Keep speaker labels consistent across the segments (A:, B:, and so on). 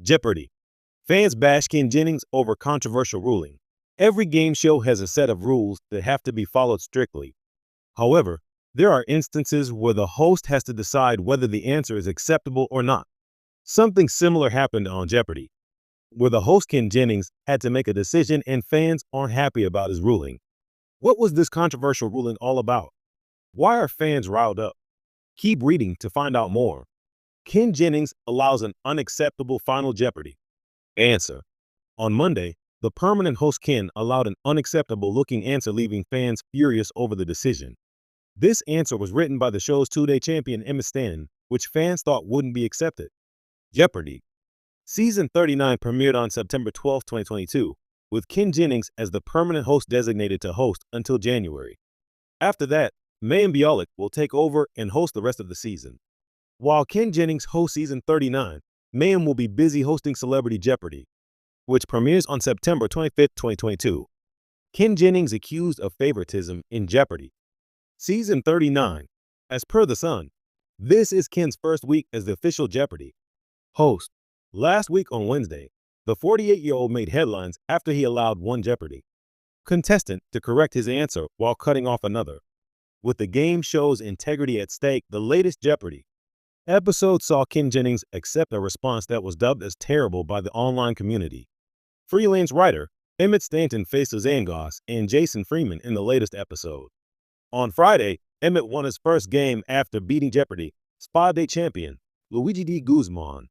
A: Jeopardy! Fans bash Ken Jennings over controversial ruling. Every game show has a set of rules that have to be followed strictly. However, there are instances where the host has to decide whether the answer is acceptable or not. Something similar happened on Jeopardy, where the host Ken Jennings had to make a decision and fans aren't happy about his ruling. What was this controversial ruling all about? Why are fans riled up? Keep reading to find out more. Ken Jennings allows an unacceptable final Jeopardy. Answer. On Monday, the permanent host Ken allowed an unacceptable-looking answer, leaving fans furious over the decision. This answer was written by the show's two-day champion Emmett Stanton, which fans thought wouldn't be accepted. Jeopardy! Season 39 premiered on September 12, 2022, with Ken Jennings as the permanent host designated to host until January. After that, Mayim Bialik will take over and host the rest of the season. While Ken Jennings hosts Season 39, Mayim will be busy hosting Celebrity Jeopardy, which premieres on September 25, 2022. Ken Jennings accused of favoritism in Jeopardy! Season 39. As per The Sun, this is Ken's first week as the official Jeopardy! Host. Last week on Wednesday, the 48-year-old made headlines after he allowed one Jeopardy! Contestant to correct his answer while cutting off another. With the game show's integrity at stake, the latest Jeopardy! Episode saw Ken Jennings accept a response that was dubbed as terrible by the online community. Freelance writer Emmett Stanton faces Angos and Jason Freeman in the latest episode. On Friday, Emmett won his first game after beating Jeopardy! Five-day champion Luigi D. Guzman.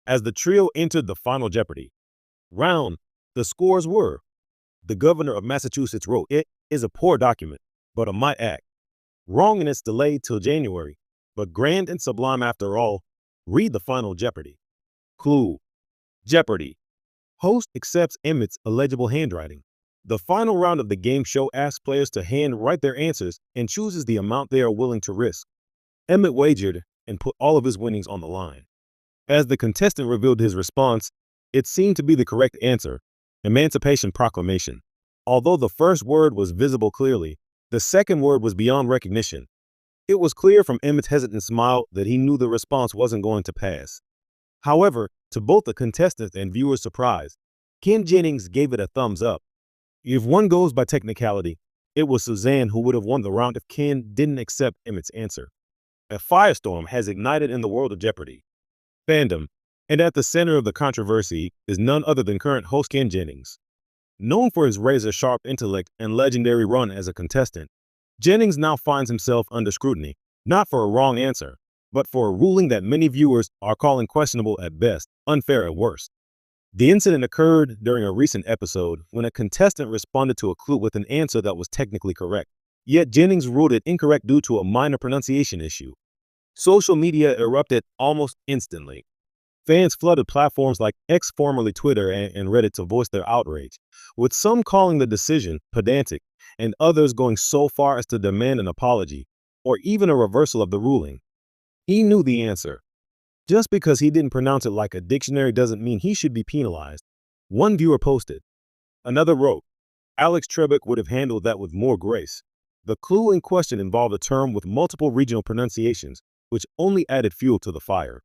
A: As the trio entered the final Jeopardy! Round, the scores were: the governor of Massachusetts wrote, "It is a poor document, but a might act. Wrong and it's delayed till January, but grand and sublime after all. Read the final Jeopardy!" Clue. Jeopardy! Host accepts Emmett's illegible handwriting. The final round of the game show asks players to handwrite their answers and chooses the amount they are willing to risk. Emmett wagered and put all of his winnings on the line. As the contestant revealed his response, it seemed to be the correct answer: Emancipation Proclamation. Although the first word was visible clearly, the second word was beyond recognition. It was clear from Emmett's hesitant smile that he knew the response wasn't going to pass. However, to both the contestants and viewers' surprise, Ken Jennings gave it a thumbs up. If one goes by technicality, it was Suzanne who would have won the round if Ken didn't accept Emmett's answer. A firestorm has ignited in the world of Jeopardy! Fandom, and at the center of the controversy is none other than current host Ken Jennings. Known for his razor-sharp intellect and legendary run as a contestant, Jennings now finds himself under scrutiny, not for a wrong answer, but for a ruling that many viewers are calling questionable at best, unfair at worst. The incident occurred during a recent episode when a contestant responded to a clue with an answer that was technically correct, yet Jennings ruled it incorrect due to a minor pronunciation issue. Social media erupted almost instantly. Fans flooded platforms like X, formerly Twitter, and Reddit to voice their outrage, with some calling the decision pedantic and others going so far as to demand an apology or even a reversal of the ruling. He knew the answer. Just because he didn't pronounce it like a dictionary doesn't mean he should be penalized. One viewer posted. Another wrote, "Alex Trebek would have handled that with more grace." The clue in question involved a term with multiple regional pronunciations, which only added fuel to the fire.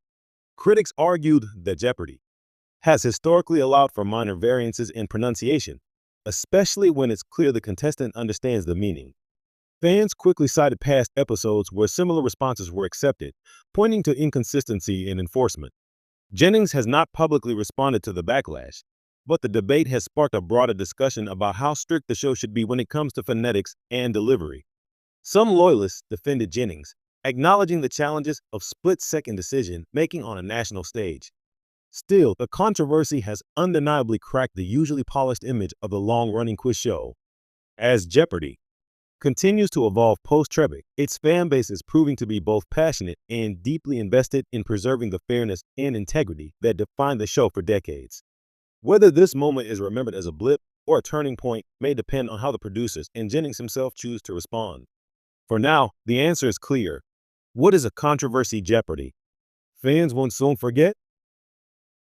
A: Critics argued that Jeopardy! Has historically allowed for minor variances in pronunciation, especially when it's clear the contestant understands the meaning. Fans quickly cited past episodes where similar responses were accepted, pointing to inconsistency in enforcement. Jennings has not publicly responded to the backlash, but the debate has sparked a broader discussion about how strict the show should be when it comes to phonetics and delivery. Some loyalists defended Jennings, acknowledging the challenges of split-second decision-making on a national stage. Still, the controversy has undeniably cracked the usually polished image of the long-running quiz show. As Jeopardy! Continues to evolve post-Trebek, its fan base is proving to be both passionate and deeply invested in preserving the fairness and integrity that defined the show for decades. Whether this moment is remembered as a blip or a turning point may depend on how the producers and Jennings himself choose to respond. For now, the answer is clear. What is a controversy Jeopardy! Fans won't soon forget,